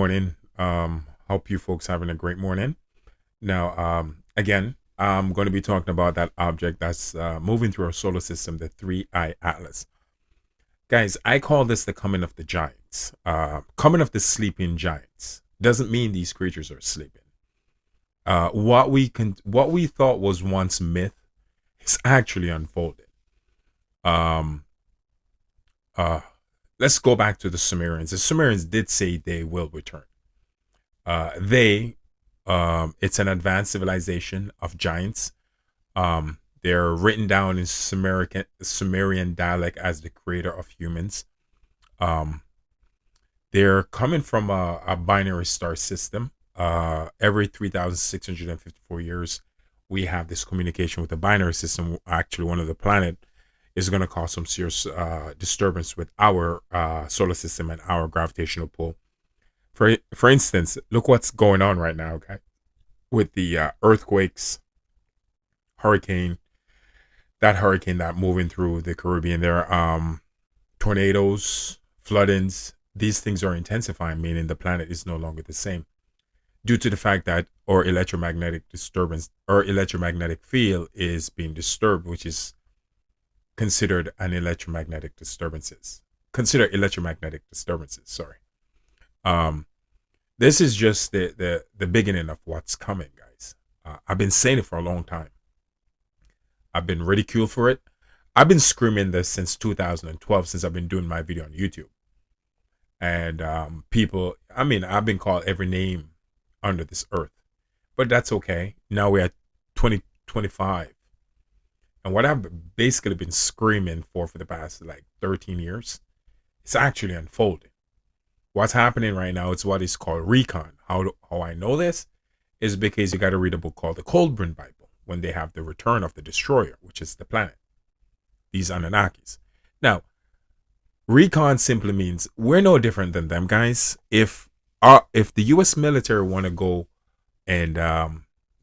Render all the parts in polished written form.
Morning. Hope you folks having a great morning. Now, again, I'm going to be talking about that object that's moving through our solar system, the Three-Eye Atlas. Guys, I call this the coming of the giants. Coming of the sleeping giants doesn't mean these creatures are sleeping. What we thought was once myth is actually unfolding. Um, uh, let's go back to the Sumerians. The Sumerians did say they will return. They it's an advanced civilization of giants. They're written down in Sumerian dialect as the creator of humans. Um, they're coming from a binary star system. Every 3,654 years, we have this communication with the binary system. Actually, one of the planet is going to cause some serious disturbance with our solar system and our gravitational pull. For instance, look what's going on right now, okay? With the earthquakes, hurricane, that hurricane that moving through the Caribbean, there are tornadoes, floodings. These things are intensifying, meaning the planet is no longer the same due to the fact that our electromagnetic disturbance or electromagnetic field is being disturbed, which is considered an electromagnetic disturbances. Consider electromagnetic disturbances. Sorry. Um, this is just the beginning of what's coming, guys. I've been saying it for a long time. I've been ridiculed for it. I've been screaming this since 2012, since I've been doing my video on YouTube. And people, I mean, I've been called every name under this earth, but that's okay. Now we're at 2025. And what I've basically been screaming for the past like 13 years, it's actually unfolding. What's happening right now is what is called recon. How I know this is because you got to read a book called the Colburn Bible when they have the return of the destroyer, which is the planet, these Anunnakis. Now, recon simply means we're no different than them, guys. If the U.S. military want to go and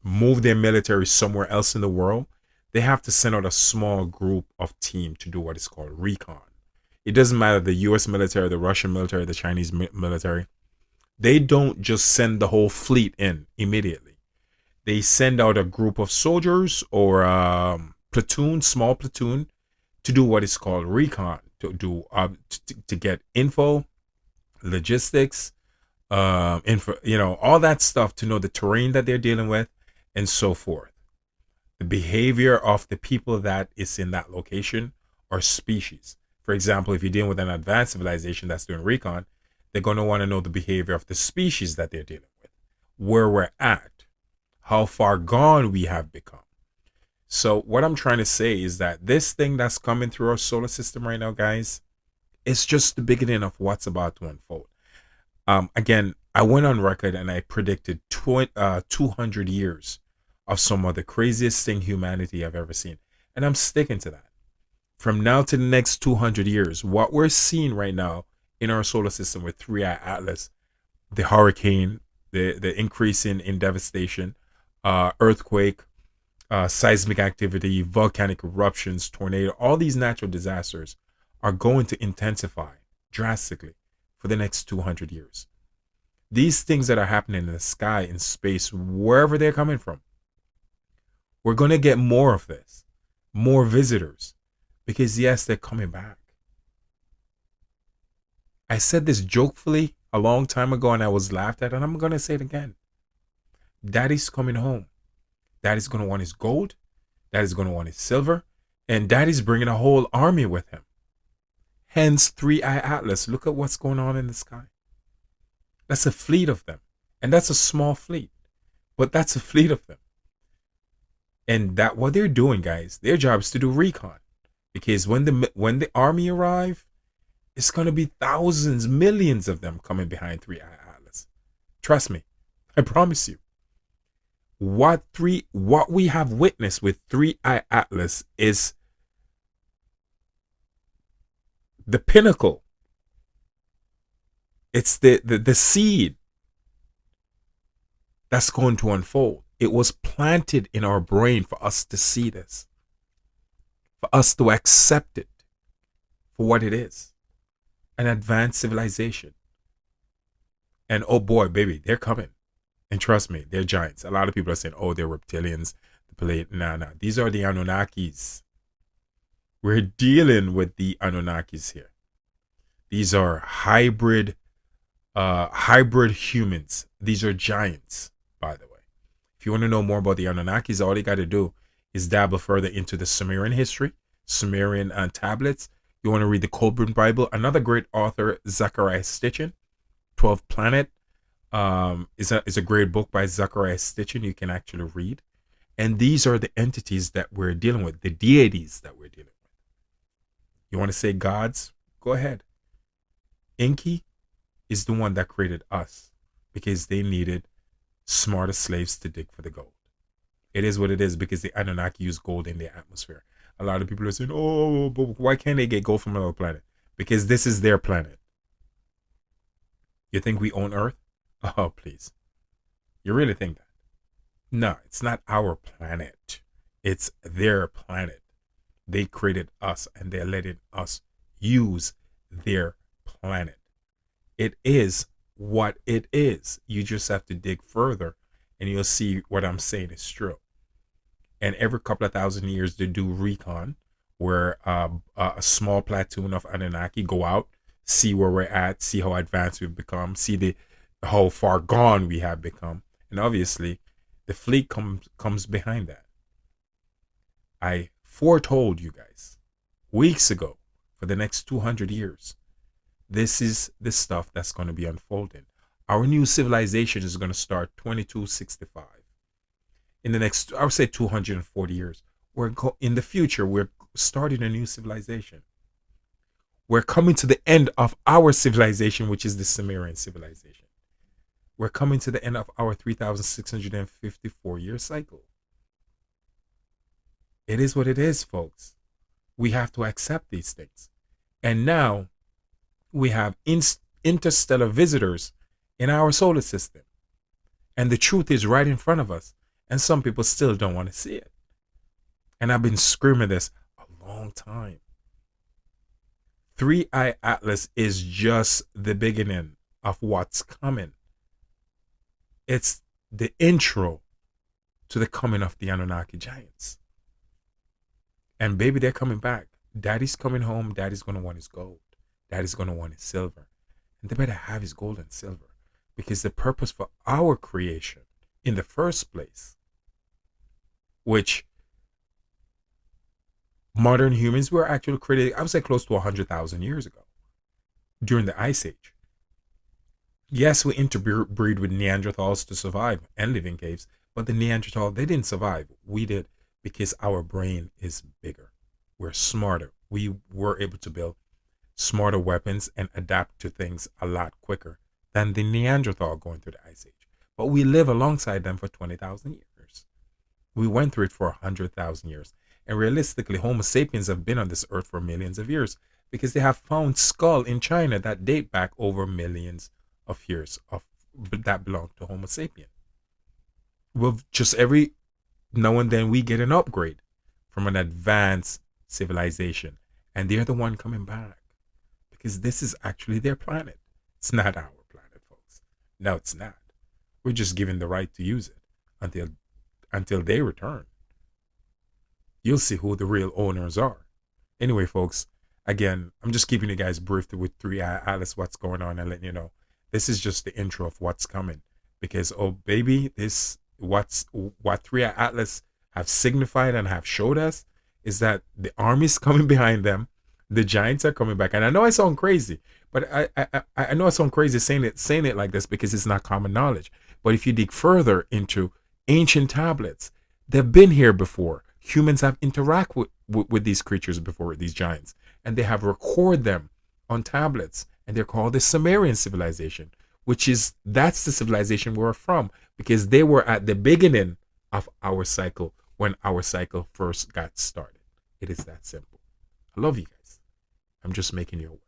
move their military somewhere else in the world, they have to send out a small group of team to do what is called recon. It doesn't matter the U.S. military, the Russian military, the Chinese military. They don't just send the whole fleet in immediately. They send out a group of soldiers or platoon, small platoon, to do what is called recon, to do to get info, logistics, info, all that stuff to know the terrain that they're dealing with, and so forth. The behavior of the people that is in that location or species. For example, if you're dealing with an advanced civilization that's doing recon, they're going to want to know the behavior of the species that they're dealing with, where we're at, how far gone we have become. So, what I'm trying to say is that this thing that's coming through our solar system right now, guys, is just the beginning of what's about to unfold. Again, I went on record and I predicted 200 years of some of the craziest thing humanity have ever seen. And I'm sticking to that. From now to the next 200 years, what we're seeing right now in our solar system with Three-Eye Atlas, the hurricane, the increase in devastation, earthquake, seismic activity, volcanic eruptions, tornado, all these natural disasters are going to intensify drastically for the next 200 years. These things that are happening in the sky, in space, wherever they're coming from, we're going to get more of this, more visitors, because yes, they're coming back. I said this jokefully a long time ago and I was laughed at, and I'm going to say it again. Daddy's coming home. Daddy's going to want his gold. Daddy's going to want his silver. And Daddy's bringing a whole army with him. Hence, Three-Eye Atlas. Look at what's going on in the sky. That's a fleet of them. And that's a small fleet. But that's a fleet of them. And that what they're doing, guys, their job is to do recon. Because when the army arrive, it's gonna be thousands, millions of them coming behind Three-Eye Atlas. Trust me, I promise you. What we have witnessed with Three-Eye Atlas is the pinnacle. It's the seed that's going to unfold. It was planted in our brain for us to see this, for us to accept it for what it is, an advanced civilization. And oh boy, baby, they're coming. And trust me, they're giants. A lot of people are saying, oh, they're reptilians. The plate. Nah, nah. These are the Anunnakis. We're dealing with the Anunnakis here. These are hybrid humans. These are giants, by the way. If you want to know more about the Anunnakis, all you got to do is dabble further into the Sumerian history, Sumerian tablets. You want to read the Colburn Bible. Another great author, Zachariah Stitchin, 12th Planet, is a great book by Zachariah Stitchin you can actually read. And these are the entities that we're dealing with, the deities that we're dealing with. You want to say gods? Go ahead. Enki is the one that created us because they needed smarter slaves to dig for the gold. It is what it is because the Anunnaki use gold in their atmosphere. A lot of people are saying, oh, but why can't they get gold from another planet? Because this is their planet. You think we own Earth? Oh, please. You really think that? No, it's not our planet. It's their planet. They created us and they're letting us use their planet. It is what it is. You just have to dig further and you'll see what I'm saying is true. And every couple of thousand years, they do recon where a small platoon of Anunnaki go out, see where we're at, see how advanced we've become, see the how far gone we have become. And obviously, the fleet comes behind that. I foretold you guys weeks ago for the next 200 years. This is the stuff that's going to be unfolding. Our new civilization is going to start 2265. In the next, I would say 240 years. In the future, we're starting a new civilization. We're coming to the end of our civilization, which is the Sumerian civilization. We're coming to the end of our 3,654-year cycle. It is what it is, folks. We have to accept these things. And now we have interstellar visitors in our solar system. And the truth is right in front of us. And some people still don't want to see it. And I've been screaming this a long time. 3i Atlas is just the beginning of what's coming. It's the intro to the coming of the Anunnaki giants. And baby, they're coming back. Daddy's coming home. Daddy's going to want his gold. Daddy's going to want his silver. And they better have his gold and silver. Because the purpose for our creation in the first place, which modern humans were actually created, I would say close to 100,000 years ago, during the Ice Age. Yes, we interbreed with Neanderthals to survive and live in caves, but the Neanderthal, they didn't survive. We did because our brain is bigger. We're smarter. We were able to build smarter weapons and adapt to things a lot quicker than the Neanderthal going through the Ice Age. But we live alongside them for 20,000 years. We went through it for 100,000 years. And realistically, Homo sapiens have been on this earth for millions of years because they have found skulls in China that date back over millions of years that belong to Homo sapien. With just every now and then we get an upgrade from an advanced civilization. And they're the one coming back because this is actually their planet. It's not our planet, folks. No, it's not. We're just given the right to use it until they return. You'll see who the real owners are. Anyway, folks, again, I'm just keeping you guys briefed with 3i Atlas, what's going on, and letting you know this is just the intro of what's coming. Because oh baby, what 3i Atlas have signified and have showed us is that the army's coming behind them, the giants are coming back. And I know I sound crazy, but I know I sound crazy saying it like this because it's not common knowledge. But if you dig further into ancient tablets, they've been here before. Humans have interacted with these creatures before, these giants, and they have recorded them on tablets, and they're called the Sumerian civilization, that's the civilization we're from, because they were at the beginning of our cycle when our cycle first got started. It is that simple. I love you guys. I'm just making you aware.